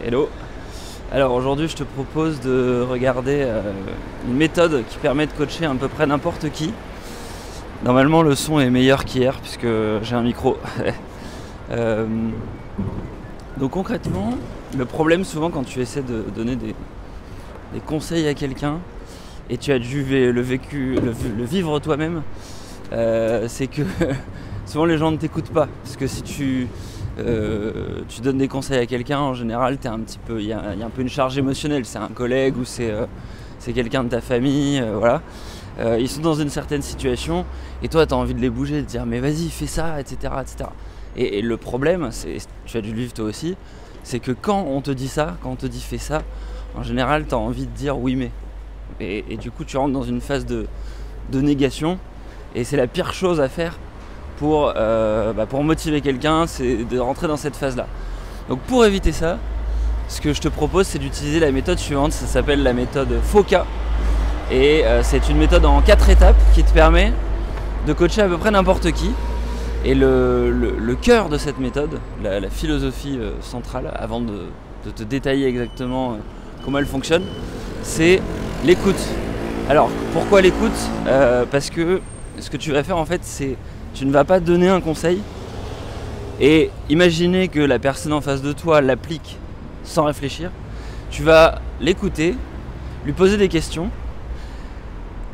Hello. Alors aujourd'hui je te propose de regarder une méthode qui permet de coacher à peu près n'importe qui. Normalement le son est meilleur qu'hier puisque j'ai un micro. Donc concrètement, le problème souvent quand tu essaies de donner des conseils à quelqu'un et tu as dû le vivre toi-même, c'est que souvent les gens ne t'écoutent pas. Parce que si tu donnes des conseils à quelqu'un, en général, il y a un peu une charge émotionnelle. C'est un collègue ou c'est quelqu'un de ta famille, voilà. Ils sont dans une certaine situation et toi, tu as envie de les bouger, de dire mais vas-y, fais ça, etc. etc. Et le problème, tu as dû le vivre toi aussi, c'est que quand on te dit ça, quand on te dit fais ça, en général, tu as envie de dire oui mais. Et du coup, tu rentres dans une phase de négation et c'est la pire chose à faire pour motiver quelqu'un, c'est de rentrer dans cette phase-là. Donc pour éviter ça, ce que je te propose, c'est d'utiliser la méthode suivante. Ça s'appelle la méthode FOCA. Et c'est une méthode en 4 étapes qui te permet de coacher à peu près n'importe qui. Et le cœur de cette méthode, la philosophie centrale, avant de te détailler exactement comment elle fonctionne, c'est l'écoute. Alors pourquoi l'écoute ? Parce que ce que tu vas faire en fait, c'est tu ne vas pas donner un conseil et imaginer que la personne en face de toi l'applique sans réfléchir. Tu vas l'écouter, lui poser des questions,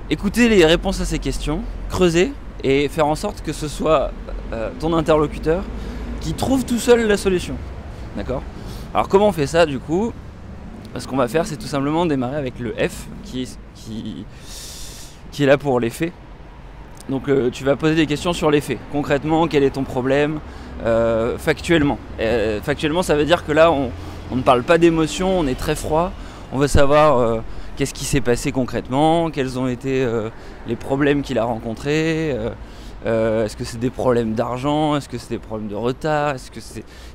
écouter les réponses à ces questions, creuser et faire en sorte que ce soit ton interlocuteur qui trouve tout seul la solution. D'accord ? Alors comment on fait ça du coup ? Ce qu'on va faire, c'est tout simplement démarrer avec le F qui est là pour les faits. Donc tu vas poser des questions sur les faits. Concrètement, quel est ton problème factuellement. Factuellement, ça veut dire que là, on ne parle pas d'émotion, on est très froid. On veut savoir qu'est-ce qui s'est passé concrètement, quels ont été les problèmes qu'il a rencontrés. Est-ce que c'est des problèmes d'argent ? Est-ce que c'est des problèmes de retard ?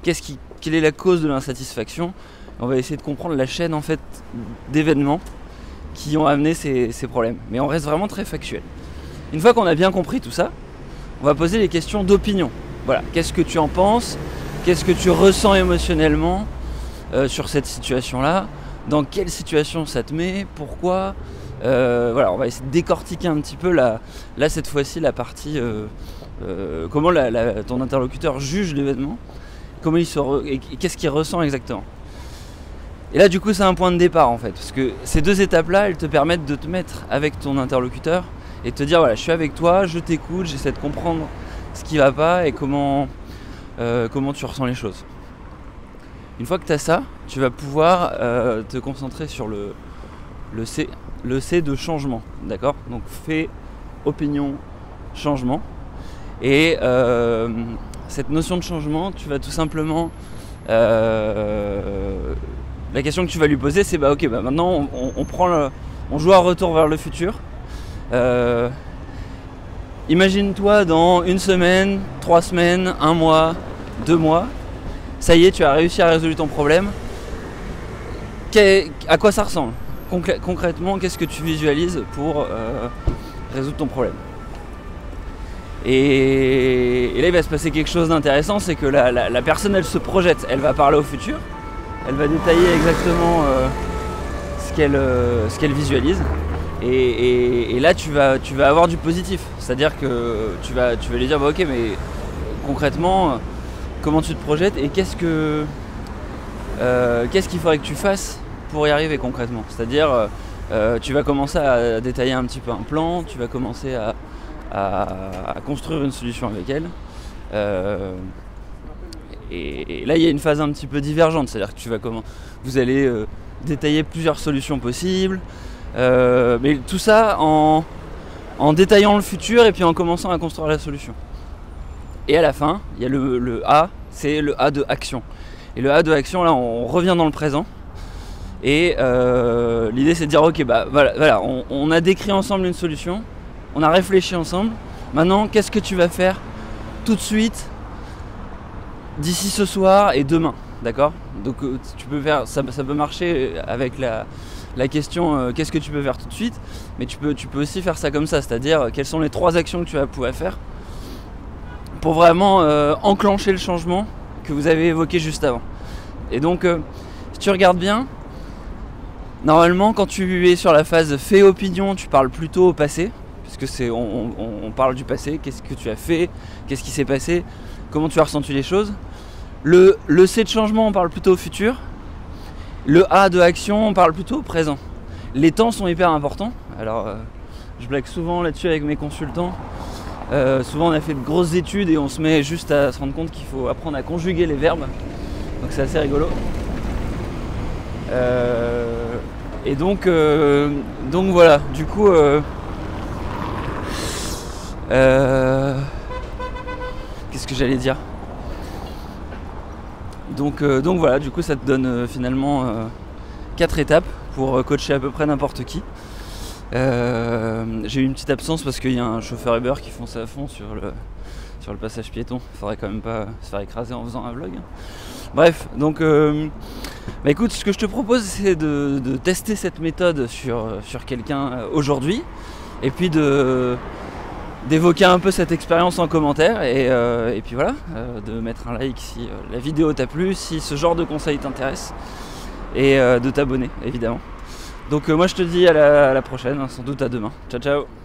Quelle est la cause de l'insatisfaction ? On va essayer de comprendre la chaîne en fait d'événements qui ont amené ces problèmes. Mais on reste vraiment très factuel. Une fois qu'on a bien compris tout ça, on va poser les questions d'opinion. Voilà, qu'est-ce que tu en penses ? Qu'est-ce que tu ressens émotionnellement sur cette situation-là ? Dans quelle situation ça te met ? Pourquoi ? Voilà, on va essayer de décortiquer un petit peu là cette fois-ci la partie comment ton interlocuteur juge l'événement, comment et qu'est-ce qu'il ressent exactement. Et là du coup c'est un point de départ en fait, parce que ces deux étapes-là, elles te permettent de te mettre avec ton interlocuteur et te dire voilà, je suis avec toi, je t'écoute, j'essaie de comprendre ce qui va pas et comment tu ressens les choses. Une fois que tu as ça, tu vas pouvoir te concentrer sur le C de changement, d'accord ? Donc fait, opinion, changement. Et cette notion de changement, tu vas tout simplement la question que tu vas lui poser, c'est maintenant on joue à retour vers le futur. Imagine-toi dans 1 semaine, 3 semaines, 1 mois, 2 mois. Ça y est, tu as réussi à résoudre ton problème. À quoi ça ressemble ? Concrètement, qu'est-ce que tu visualises pour résoudre ton problème ? Et là, il va se passer quelque chose d'intéressant, c'est que la personne, elle se projette, elle va parler au futur. Elle va détailler exactement ce qu'elle visualise et là tu vas avoir du positif, c'est-à-dire que tu vas lui dire ok mais concrètement comment tu te projettes et qu'est-ce qu'il faudrait que tu fasses pour y arriver concrètement, c'est-à-dire tu vas commencer à détailler un petit peu un plan, tu vas commencer à construire une solution avec elle. Et là il y a une phase un petit peu divergente, c'est-à-dire que vous allez détailler plusieurs solutions possibles, mais tout ça en détaillant le futur et puis en commençant à construire la solution. Et à la fin, il y a le A, c'est le A de action. Et le A de action, là on revient dans le présent. Et l'idée c'est de dire ok voilà, on a décrit ensemble une solution, on a réfléchi ensemble, maintenant qu'est-ce que tu vas faire tout de suite d'ici ce soir et demain, d'accord ? Donc tu peux faire, ça peut marcher avec la question qu'est-ce que tu peux faire tout de suite, mais tu peux aussi faire ça comme ça, c'est-à-dire quelles sont les 3 actions que tu vas pouvoir faire pour vraiment enclencher le changement que vous avez évoqué juste avant. Et donc Si tu regardes bien, normalement quand tu es sur la phase fait opinion, tu parles plutôt au passé, puisque on parle du passé, qu'est-ce que tu as fait, qu'est-ce qui s'est passé, comment tu as ressenti les choses. Le C de changement, on parle plutôt au futur. Le A de action, on parle plutôt au présent. Les temps sont hyper importants. Alors, je blague souvent là-dessus avec mes consultants. Souvent, on a fait de grosses études et on se met juste à se rendre compte qu'il faut apprendre à conjuguer les verbes. Donc, c'est assez rigolo. Et donc voilà. Du coup, qu'est-ce que j'allais dire ? Donc voilà, du coup ça te donne finalement 4 étapes pour coacher à peu près n'importe qui. J'ai eu une petite absence parce qu'il y a un chauffeur Uber qui fonce à fond sur le passage piéton. Faudrait quand même pas se faire écraser en faisant un vlog. Bref, donc écoute, ce que je te propose c'est de tester cette méthode sur quelqu'un aujourd'hui et puis d'évoquer un peu cette expérience en commentaire et puis voilà, de mettre un like si la vidéo t'a plu, si ce genre de conseil t'intéresse et de t'abonner évidemment. Donc moi je te dis à la prochaine, sans doute à demain. Ciao ciao.